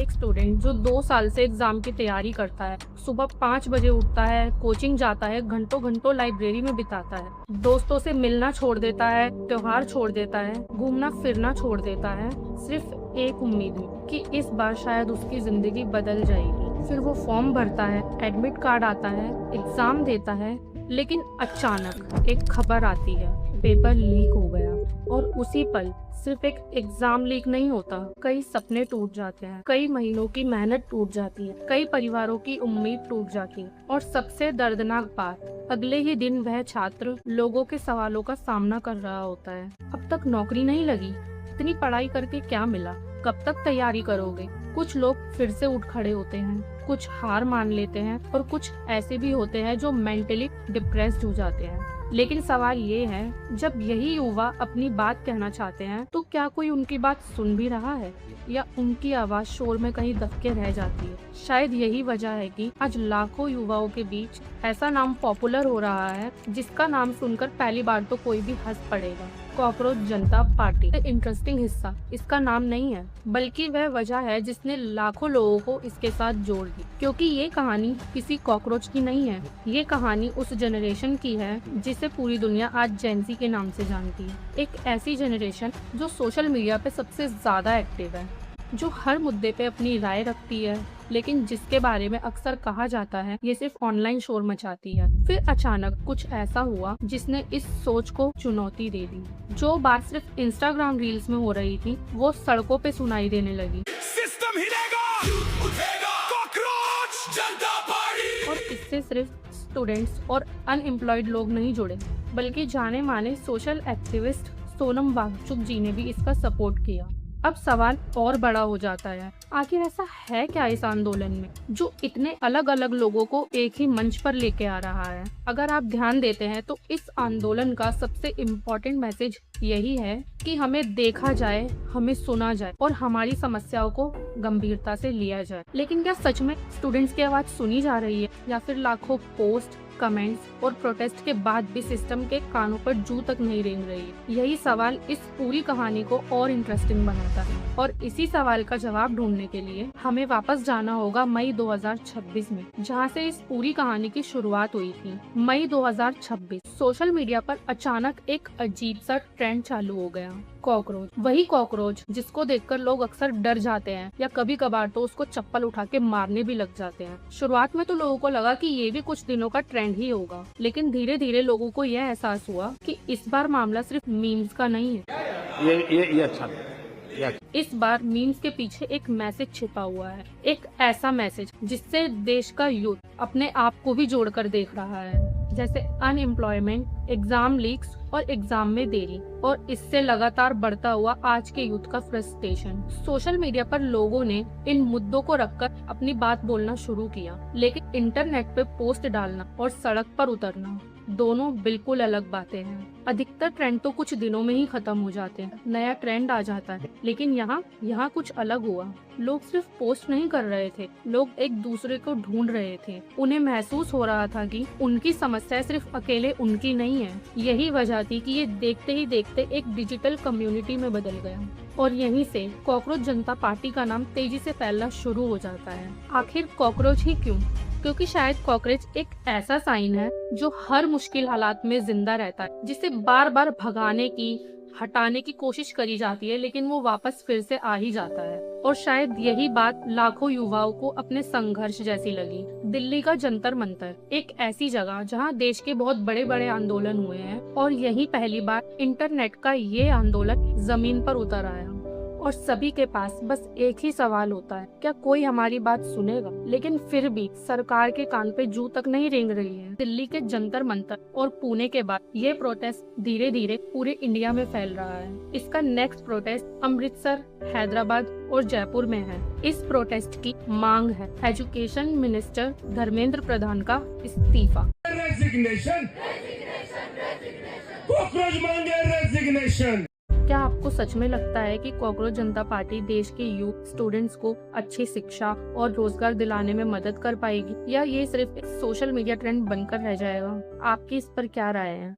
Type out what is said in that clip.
एक स्टूडेंट जो 2 साल से एग्जाम की तैयारी करता है, सुबह 5 बजे उठता है, कोचिंग जाता है, घंटों घंटों लाइब्रेरी में बिताता है, दोस्तों से मिलना छोड़ देता है, त्योहार छोड़ देता है, घूमना फिरना छोड़ देता है, सिर्फ एक उम्मीद में कि इस बार शायद उसकी जिंदगी बदल जाएगी। फिर वो फॉर्म भरता है, एडमिट कार्ड आता है, एग्जाम देता है, लेकिन अचानक एक खबर आती है, पेपर लीक हो गया। और उसी पल सिर्फ एक एग्जाम लीक नहीं होता, कई सपने टूट जाते हैं, कई महीनों की मेहनत टूट जाती है, कई परिवारों की उम्मीद टूट जाती है, और सबसे दर्दनाक बात, अगले ही दिन वह छात्र लोगों के सवालों का सामना कर रहा होता है। अब तक नौकरी नहीं लगी, इतनी पढ़ाई करके क्या मिला, कब तक तैयारी करोगे? कुछ लोग फिर से उठ खड़े होते हैं, कुछ हार मान लेते हैं, और कुछ ऐसे भी होते हैं जो मेंटली डिप्रेस्ड हो जाते हैं। लेकिन सवाल ये है, जब यही युवा अपनी बात कहना चाहते हैं तो क्या कोई उनकी बात सुन भी रहा है, या उनकी आवाज शोर में कहीं दबके रह जाती है? शायद यही वजह है कि आज लाखों युवाओं के बीच ऐसा नाम पॉपुलर हो रहा है जिसका नाम सुनकर पहली बार तो कोई भी हंस पड़ेगा। कॉकरोच जनता पार्टी। इंटरेस्टिंग हिस्सा इसका नाम नहीं है, बल्कि वह वजह है जिसने लाखों लोगों को इसके साथ जोड़ दी। क्योंकि ये कहानी किसी कॉकरोच की नहीं है, ये कहानी उस जनरेशन की है जिसे पूरी दुनिया आज जेनजी के नाम से जानती है। एक ऐसी जनरेशन जो सोशल मीडिया पे सबसे ज्यादा एक्टिव है, जो हर मुद्दे पे अपनी राय रखती है, लेकिन जिसके बारे में अक्सर कहा जाता है ये सिर्फ ऑनलाइन शोर मचाती है। फिर अचानक कुछ ऐसा हुआ जिसने इस सोच को चुनौती दे दी। जो बात सिर्फ इंस्टाग्राम रील्स में हो रही थी, वो सड़कों पे सुनाई देने लगी। सिस्टम हिलेगा, उठेगा कॉकरोच जनता पार्टी। और इससे सिर्फ स्टूडेंट्स और अनएम्प्लॉयड लोग नहीं जुड़े, बल्कि जाने माने सोशल एक्टिविस्ट सोनम वांगचुक जी ने भी इसका सपोर्ट किया। अब सवाल और बड़ा हो जाता है, आखिर ऐसा है क्या इस आंदोलन में जो इतने अलग अलग लोगों को एक ही मंच पर लेके आ रहा है? अगर आप ध्यान देते हैं तो इस आंदोलन का सबसे इम्पोर्टेंट मैसेज यही है कि हमें देखा जाए, हमें सुना जाए, और हमारी समस्याओं को गंभीरता से लिया जाए। लेकिन क्या सच में स्टूडेंट्स की आवाज सुनी जा रही है, या फिर लाखों पोस्ट, कमेंट्स और प्रोटेस्ट के बाद भी सिस्टम के कानों पर जू तक नहीं रेंग रही है? यही सवाल इस पूरी कहानी को और इंटरेस्टिंग बनाता है, और इसी सवाल का जवाब ढूंढने के लिए हमें वापस जाना होगा मई 2026 में, जहां से इस पूरी कहानी की शुरुआत हुई थी। मई 2026 सोशल मीडिया पर अचानक एक अजीब सा ट्रेंड चालू हो गया, कॉकरोच। वही कॉकरोच जिसको देखकर लोग अक्सर डर जाते हैं, या कभी कभार तो उसको चप्पल उठा के मारने भी लग जाते हैं। शुरुआत में तो लोगों को लगा कि ये भी कुछ दिनों का ट्रेंड ही होगा, लेकिन धीरे धीरे लोगों को यह एहसास हुआ कि इस बार मामला सिर्फ मीम्स का नहीं है। ये अच्छा इस बार मीम्स के पीछे एक मैसेज छिपा हुआ है, एक ऐसा मैसेज जिससे देश का यूथ अपने आप को भी जोड़कर देख रहा है, जैसे अनएम्प्लॉयमेंट, एग्जाम लीक्स और एग्जाम में देरी, और इससे लगातार बढ़ता हुआ आज के यूथ का फ्रस्ट्रेशन। सोशल मीडिया पर लोगों ने इन मुद्दों को रखकर अपनी बात बोलना शुरू किया, लेकिन इंटरनेट पे पोस्ट डालना और सड़क पर उतरना दोनों बिल्कुल अलग बातें हैं। अधिकतर ट्रेंड तो कुछ दिनों में ही खत्म हो जाते हैं, नया ट्रेंड आ जाता है, लेकिन यहाँ कुछ अलग हुआ। लोग सिर्फ पोस्ट नहीं कर रहे थे, लोग एक दूसरे को ढूंढ रहे थे। उन्हें महसूस हो रहा था कि उनकी समस्या सिर्फ अकेले उनकी नहीं है। यही वजह थी कि ये देखते ही देखते एक डिजिटल कम्युनिटी में बदल गया, और यहीं से कॉकरोच जनता पार्टी का नाम तेजी से फैलना शुरू हो जाता है। आखिर कॉकरोच ही क्यों? क्योंकि शायद कॉकरोच एक ऐसा साइन है जो हर मुश्किल हालात में जिंदा रहता है, जिसे बार बार भगाने की, हटाने की कोशिश करी जाती है, लेकिन वो वापस फिर से आ ही जाता है। और शायद यही बात लाखों युवाओं को अपने संघर्ष जैसी लगी। दिल्ली का जंतर मंतर, एक ऐसी जगह जहां देश के बहुत बड़े बड़े आंदोलन हुए हैं, और यही पहली बार इंटरनेट का ये आंदोलन जमीन पर उतर आया। और सभी के पास बस एक ही सवाल होता है, क्या कोई हमारी बात सुनेगा? लेकिन फिर भी सरकार के कान पे जू तक नहीं रेंग रही है। दिल्ली के जंतर मंतर और पुणे के बाद ये प्रोटेस्ट धीरे धीरे पूरे इंडिया में फैल रहा है। इसका नेक्स्ट प्रोटेस्ट अमृतसर, हैदराबाद और जयपुर में है। इस प्रोटेस्ट की मांग है एजुकेशन मिनिस्टर धर्मेंद्र प्रधान का इस्तीफा। रेजिग्नेशन, कॉकरोच मांगे रेजिग्नेशन। क्या आपको सच में लगता है कि कॉकरोच जनता पार्टी देश के यूथ स्टूडेंट्स को अच्छी शिक्षा और रोजगार दिलाने में मदद कर पाएगी, या ये सिर्फ एक सोशल मीडिया ट्रेंड बनकर रह जाएगा? आपकी इस पर क्या राय है?